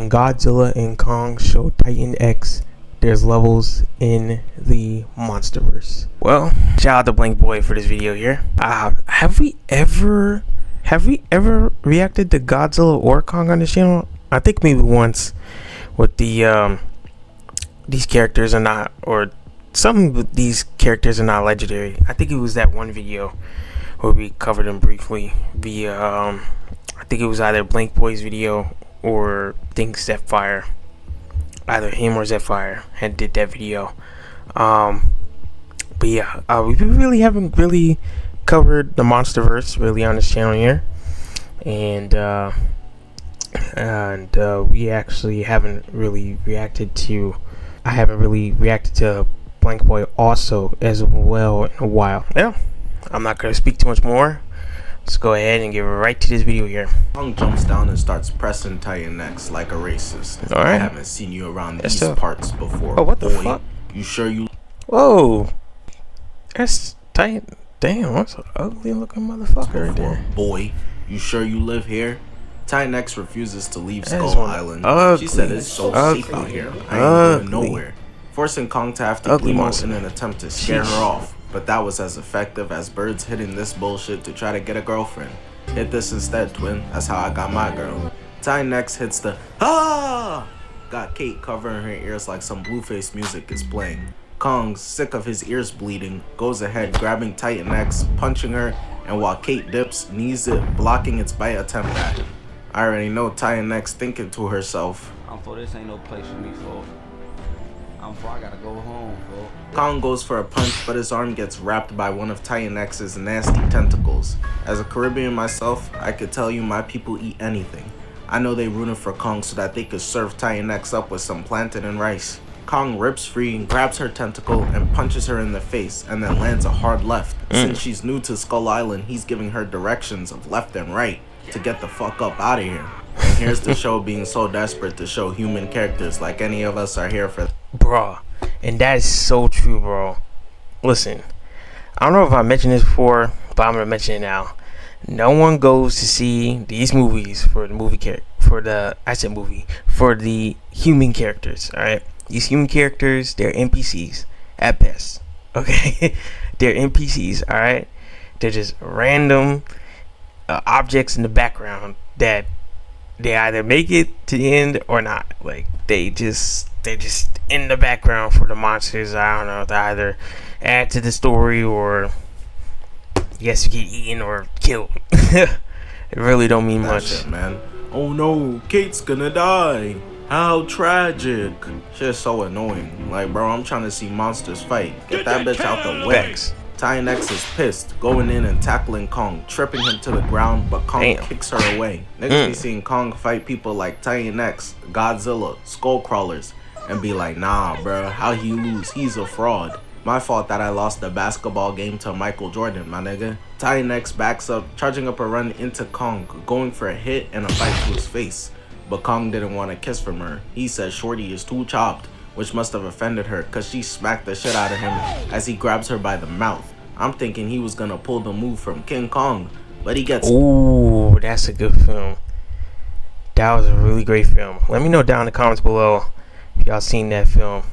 when Godzilla and Kong show Titan X, there's levels in the Monsterverse. Well, shout out to BlankBoy for this video here. Have we ever reacted to Godzilla or Kong on this channel? I think maybe once with the these characters are not, or some of these characters are not legendary. I think it was that one video where we covered them briefly via I think it was either BlankBoy's video or Think Zephyr. Either him or Zephyr had did that video. But yeah, we really haven't really covered the Monsterverse really on this channel here, and we actually haven't really reacted to. I haven't really reacted to BlankBoy also as well in a while. Yeah, I'm not gonna speak too much more. Let's go ahead and get right to this video here. Kong jumps down and starts pressing Titan X like a racist. All right. I haven't seen you around these parts before. Oh, what the fuck? You sure you? Whoa, that's Titan. Damn, what's an ugly looking motherfucker right there. Boy, you sure you live here? Titan X refuses to leave That is Skull Island. She said it's so safe out here. I ain't going nowhere. Forcing Kong to have to emote in an attempt to scare her off. But that was as effective as birds hitting this bullshit to try to get a girlfriend. Hit this instead, twin. That's how I got my girl. Titan X hits the got Kate covering her ears like some Blueface music is playing. Kong, sick of his ears bleeding, goes ahead grabbing Titan X, punching her, and while Kate dips, knees it, blocking its bite attempt at him. I already know Titan X thinking to herself, this ain't no place for me, folks. I gotta go home, folks. Kong goes for a punch, but his arm gets wrapped by one of Titan X's nasty tentacles. As a Caribbean myself, I could tell you my people eat anything. I know they rooted for Kong so that they could serve Titan X up with some plantain and rice. Kong rips free, grabs her tentacle, and punches her in the face, and then lands a hard left. Since she's new to Skull Island, he's giving her directions of left and right to get the fuck up out of here. And here's the show being so desperate to show human characters like any of us are here for. Bruh, and that is so true, bro. Listen, I don't know if I mentioned this before, but I'm gonna mention it now. No one goes to see these movies for the for the human characters. All right, these human characters, they're NPCs at best. Okay, they're NPCs. All right, they're just random objects in the background that they either make it to the end or not. Like they're just in the background for the monsters. I don't know, to either add to the story or yes, you get eaten or killed. It really don't mean much. Shit, man. Oh no, Kate's gonna die. How tragic. Shit's so annoying. Like, bro, I'm trying to see monsters fight. Get that bitch out the way. Titan X is pissed, going in and tackling Kong, tripping him to the ground, but Kong kicks her away. Niggas be seeing Kong fight people like Titan X, Godzilla, Skullcrawlers, and be like, nah, bro, how he lose? He's a fraud. My fault that I lost the basketball game to Michael Jordan, my nigga. Titan X backs up, charging up a run into Kong, going for a hit and a bite to his face. But Kong didn't want a kiss from her. He said shorty is too chopped, which must have offended her cause she smacked the shit out of him as he grabs her by the mouth. I'm thinking he was gonna pull the move from King Kong, but he gets— Ooh, that's a good film. That was a really great film. Let me know down in the comments below if y'all seen that film.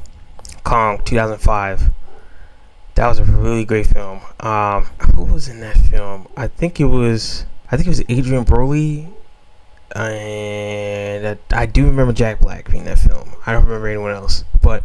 Kong 2005. That was a really great film. Who was in that film? I think it was Adrian Brody. And I do remember Jack Black being in that film. I don't remember anyone else. But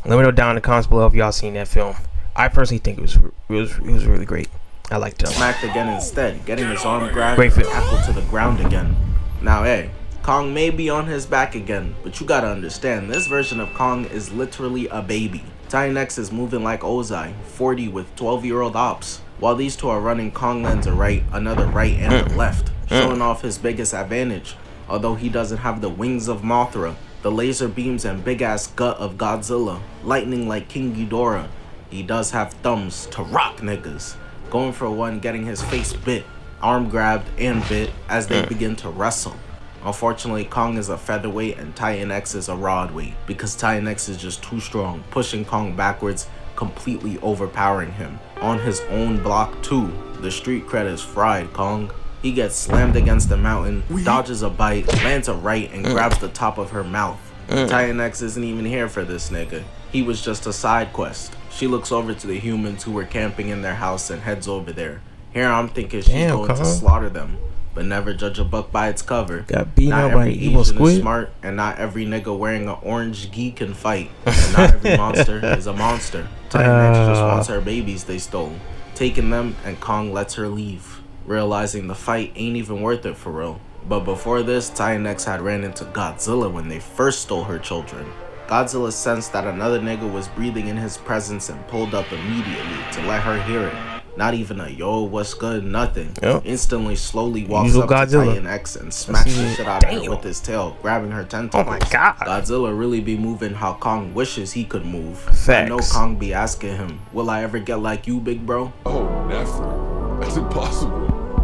let me know down in the comments below if y'all seen that film. I personally think it was really great. I liked it. Smacked again instead, getting his arm grabbed and tackled to the ground again. Now, hey, Kong may be on his back again, but you gotta understand, this version of Kong is literally a baby. Titan X is moving like Ozai, 40 with 12-year-old ops. While these two are running, Kong lands a right, another right, and a left, showing off his biggest advantage. Although he doesn't have the wings of Mothra, the laser beams and big-ass gut of Godzilla, lightning like King Ghidorah, he does have thumbs to rock niggas. Going for one, getting his face bit, arm grabbed and bit as they begin to wrestle. Unfortunately, Kong is a featherweight and Titan X is a rod weight because Titan X is just too strong, pushing Kong backwards, completely overpowering him. On his own block too, the street cred is fried, Kong. He gets slammed against the mountain, dodges a bite, lands a right, and grabs the top of her mouth. Titan X isn't even here for this nigga. He was just a side quest. She looks over to the humans who were camping in their house and heads over there. Here I'm thinking she's going to slaughter them, but never judge a book by its cover. Got beaten not up by every evil Asian squid. is smart, and not every nigga wearing an orange gi can fight. And not every monster is a monster. Titan X just wants her babies they stole, taking them, and Kong lets her leave, realizing the fight ain't even worth it for real. But before this, Titan X had ran into Godzilla when they first stole her children. Godzilla sensed that another nigga was breathing in his presence and pulled up immediately to let her hear it. Not even a yo, what's good, nothing. Instantly, slowly walks up to Titan X and smacks the shit out of her with his tail, grabbing her tentacles. Oh my god. Godzilla really be moving how Kong wishes he could move. Facts. I know Kong be asking him, will I ever get like you, big bro? Oh, never. That's impossible.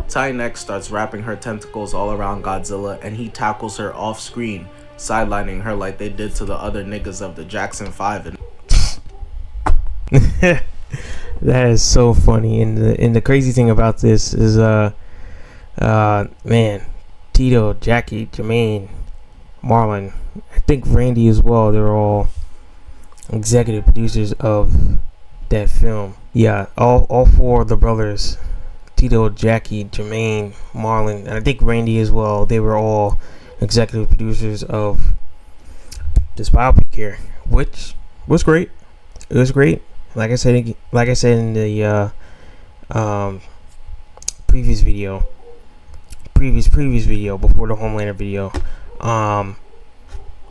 Titan X starts wrapping her tentacles all around Godzilla, and he tackles her off screen, sidelining her like they did to the other niggas of the Jackson 5. And that is so funny. And the crazy thing about this is man, Tito, Jackie, Jermaine, Marlon, I think Randy as well, they're all executive producers of that film. Yeah, all four of the brothers, Tito, Jackie, Jermaine, Marlon, and I think Randy as well, they were all executive producers of this biopic here, which was great. It was great. Like I said in the previous video before the Homelander video,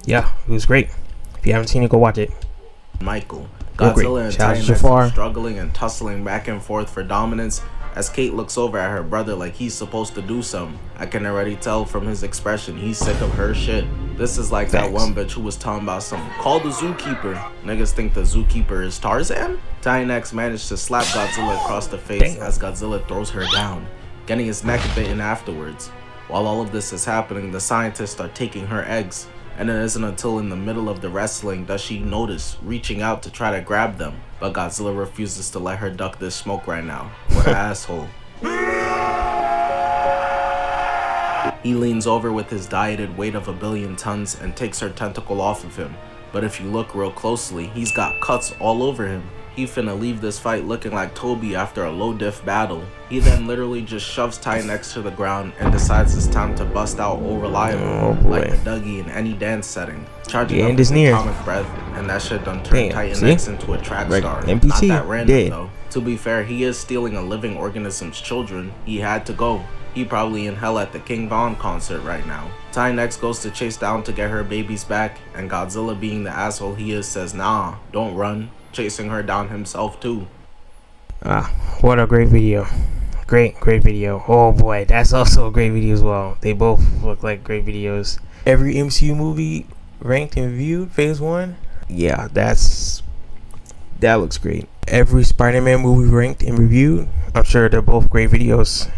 yeah, it was great. If you haven't seen it, go watch it. Michael, Godzilla and Titan X are struggling and tussling back and forth for dominance as Kate looks over at her brother like he's supposed to do something. I can already tell from his expression he's sick of her shit. This is like that one bitch who was talking about something. Call the zookeeper. Niggas think the zookeeper is Tarzan? Titan X managed to slap Godzilla across the face as Godzilla throws her down, getting his neck bitten afterwards. While all of this is happening, the scientists are taking her eggs, and it isn't until in the middle of the wrestling does she notice reaching out to try to grab them, but Godzilla refuses to let her duck this smoke right now. What an asshole. He leans over with his dieted weight of 1 billion tons and takes her tentacle off of him, but if you look real closely, he's got cuts all over him. He finna leave this fight looking like Toby after a low diff battle. He then literally just shoves Titan X to the ground and decides it's time to bust out All Reliable, like the Dougie in any dance setting. Charging up his atomic breath, and that shit done turned Titan X into a track star. Not that random though. To be fair, he is stealing a living organism's children. He had to go. He probably in hell at the King Von concert right now. Titan X goes to chase down to get her babies back, and Godzilla, being the asshole he is, says nah, don't run, chasing her down himself too. What a great video. Great video. Oh boy, that's also a great video as well. They both look like great videos. Every MCU movie ranked and reviewed, phase 1. Yeah, that looks great. Every Spider-Man movie ranked and reviewed. I'm sure they're both great videos.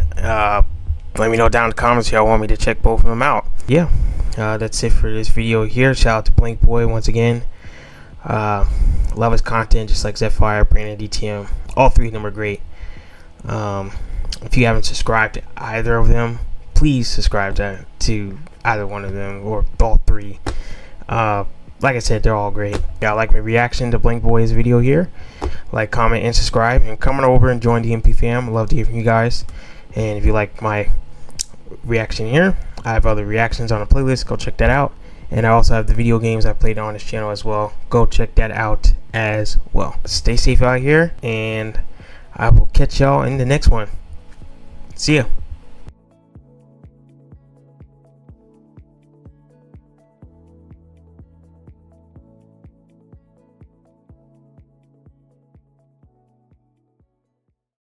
Let me know down in the comments if y'all want me to check both of them out. Yeah, that's it for this video here. Shout out to BlankBoy once again. Love his content, just like Zephyr, Brandon, DTM. All three of them are great. If you haven't subscribed to either of them, please subscribe to either one of them or all three. Like I said, they're all great. Y'all like my reaction to BlankBoy's video here? Like, comment, and subscribe, and come on over and join the MP fam. I'd love to hear from you guys. And if you like my reaction here, I have other reactions on a playlist. Go check that out. And I also have the video games I played on this channel as well. Go check that out as well. Stay safe out here, and I will catch y'all in the next one. See ya.